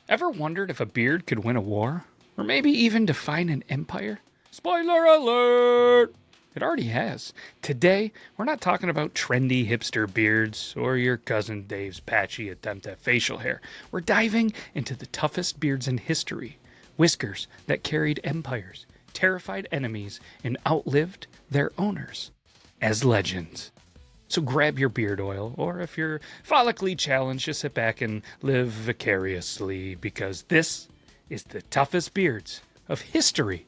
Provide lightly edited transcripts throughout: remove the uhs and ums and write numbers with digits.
Ever wondered if a beard could win a war? Or maybe even define an empire? Spoiler alert! It already has. Today, we're not talking about trendy hipster beards or your cousin Dave's patchy attempt at facial hair. We're diving into the toughest beards in history. Whiskers that carried empires, terrified enemies, and outlived their owners as legends. So grab your beard oil, or if you're follically challenged, just sit back and live vicariously, because this is the toughest beards of history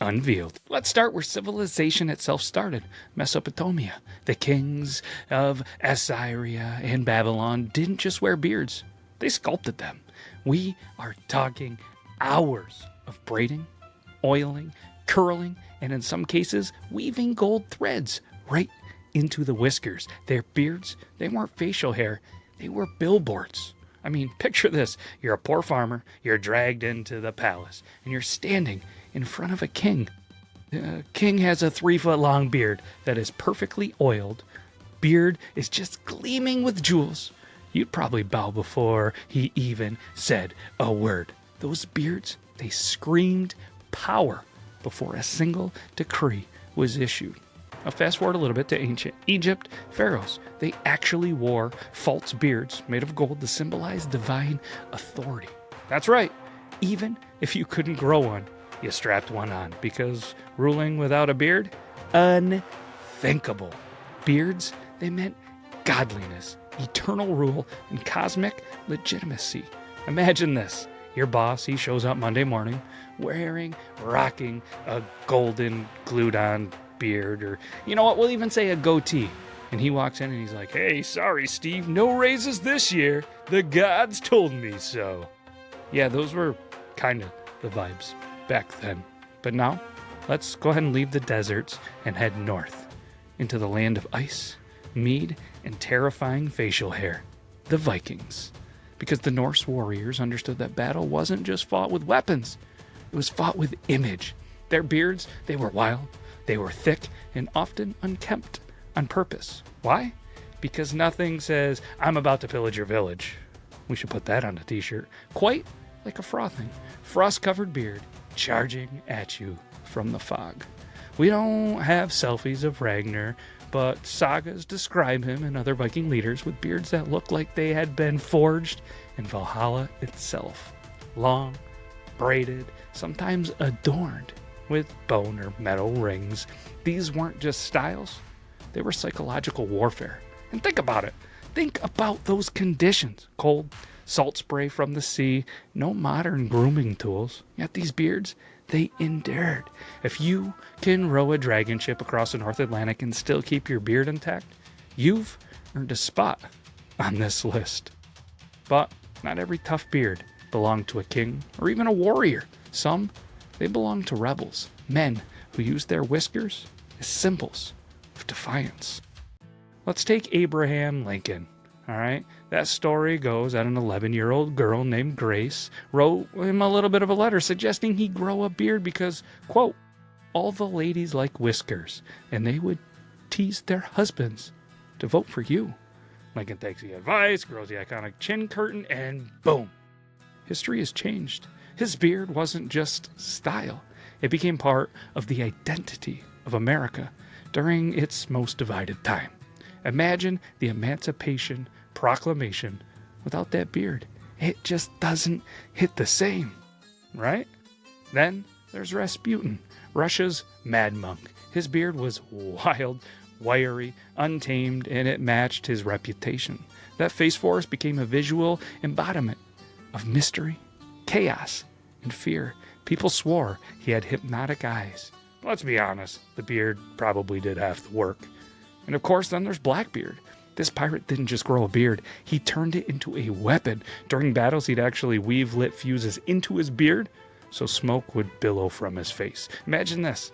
unveiled. Let's start where civilization itself started, Mesopotamia. The kings of Assyria and Babylon didn't just wear beards, they sculpted them. We are talking hours of braiding, oiling, curling, and in some cases, weaving gold threads right into the whiskers. Their beards, they weren't facial hair, they were billboards. I mean, picture this. You're a poor farmer, you're dragged into the palace, and you're standing in front of a king. The king has a 3-foot long beard that is perfectly oiled. Beard is just gleaming with jewels. You'd probably bow before he even said a word. Those beards, they screamed power before a single decree was issued. Now fast forward a little bit to ancient Egypt. Pharaohs, they actually wore false beards made of gold to symbolize divine authority. That's right, even if you couldn't grow one, you strapped one on, because ruling without a beard, unthinkable. Beards, they meant godliness, eternal rule, and cosmic legitimacy. Imagine this. Your boss, he shows up Monday morning rocking a golden glued-on beard, or you know what, we'll even say a goatee. And he walks in and he's like, "Hey, sorry, Steve, no raises this year. The gods told me so." Yeah, those were kind of the vibes back then. But now, let's go ahead and leave the deserts and head north into the land of ice, mead, and terrifying facial hair, the Vikings. Because the Norse warriors understood that battle wasn't just fought with weapons, it was fought with image. Their beards, they were wild, they were thick, and often unkempt on purpose. Why? Because nothing says, "I'm about to pillage your village." We should put that on a t-shirt. Quite like a frost-covered beard charging at you from the fog. We don't have selfies of Ragnar, but sagas describe him and other Viking leaders with beards that look like they had been forged in Valhalla itself. Long, braided, sometimes adorned with bone or metal rings. These weren't just styles, they were psychological warfare. And think about it. Think about those conditions. Cold, salt spray from the sea, no modern grooming tools. Yet these beards, they endured. If you can row a dragon ship across the North Atlantic and still keep your beard intact, you've earned a spot on this list. But not every tough beard belonged to a king or even a warrior. Some, they belonged to rebels, men who used their whiskers as symbols of defiance. Let's take Abraham Lincoln. All right, that story goes that an 11-year-old girl named Grace wrote him a little bit of a letter suggesting he grow a beard because, quote, "all the ladies like whiskers, and they would tease their husbands to vote for you." Lincoln takes the advice, grows the iconic chin curtain, and boom, history has changed. His beard wasn't just style, it became part of the identity of America during its most divided time. Imagine the Emancipation Proclamation without that beard. It just doesn't hit the same, right? Then there's Rasputin, Russia's mad monk. His beard was wild, wiry, untamed, and it matched his reputation. That face forest became a visual embodiment of mystery, chaos, and fear. People swore he had hypnotic eyes. Let's be honest, the beard probably did half the work. And of course, then there's Blackbeard. This pirate didn't just grow a beard, he turned it into a weapon. During battles, he'd actually weave lit fuses into his beard so smoke would billow from his face. Imagine this.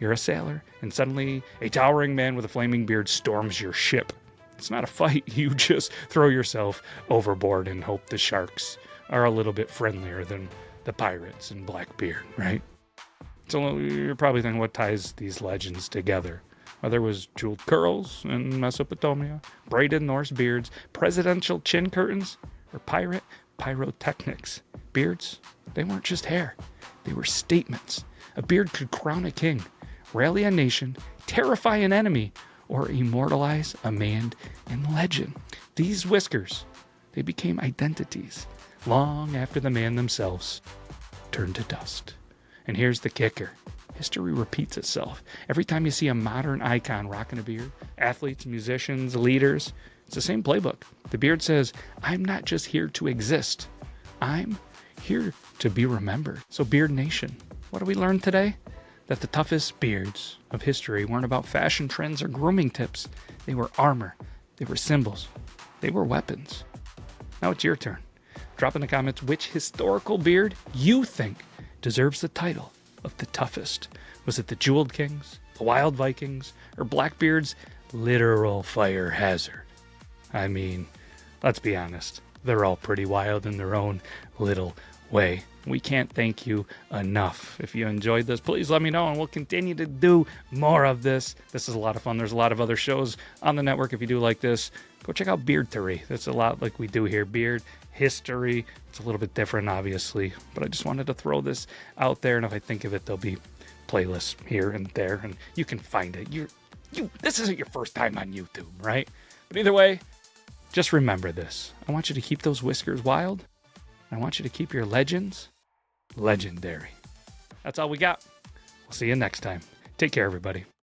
You're a sailor, and suddenly a towering man with a flaming beard storms your ship. It's not a fight, you just throw yourself overboard and hope the sharks are a little bit friendlier than the pirates and Blackbeard, right? So you're probably thinking, what ties these legends together? Whether it was jeweled curls in Mesopotamia, braided Norse beards, presidential chin curtains, or pirate pyrotechnics. beards, they weren't just hair. They were statements. A beard could crown a king, rally a nation, terrify an enemy, or immortalize a man in legend. These whiskers, they became identities long after the man themselves turned to dust. And here's the kicker. History repeats itself. Every time you see a modern icon rocking a beard, athletes, musicians, leaders, it's the same playbook. The beard says, I'm not just here to exist. I'm here to be remembered. So Beard Nation, what do we learn today? That the toughest beards of history weren't about fashion trends or grooming tips. They were armor. They were symbols. They were weapons. Now it's your turn. Drop in the comments which historical beard you think deserves the title of the toughest. Was it the Jeweled Kings, the Wild Vikings, or Blackbeard's literal fire hazard? I mean, let's be honest. They're all pretty wild in their own little way. We can't thank you enough. If you enjoyed this, please let me know, and we'll continue to do more of this. This is a lot of fun. There's a lot of other shows on the network. If you do like this, go check out Beardtory. That's a lot like we do here. Beard history. It's a little bit different, obviously, but I just wanted to throw this out there, and if I think of it, there'll be playlists here and there, and you can find it. This isn't your first time on YouTube, right? But either way, just remember this. I want you to keep those whiskers wild. I want you to keep your legends legendary. That's all we got. We'll see you next time. Take care, everybody.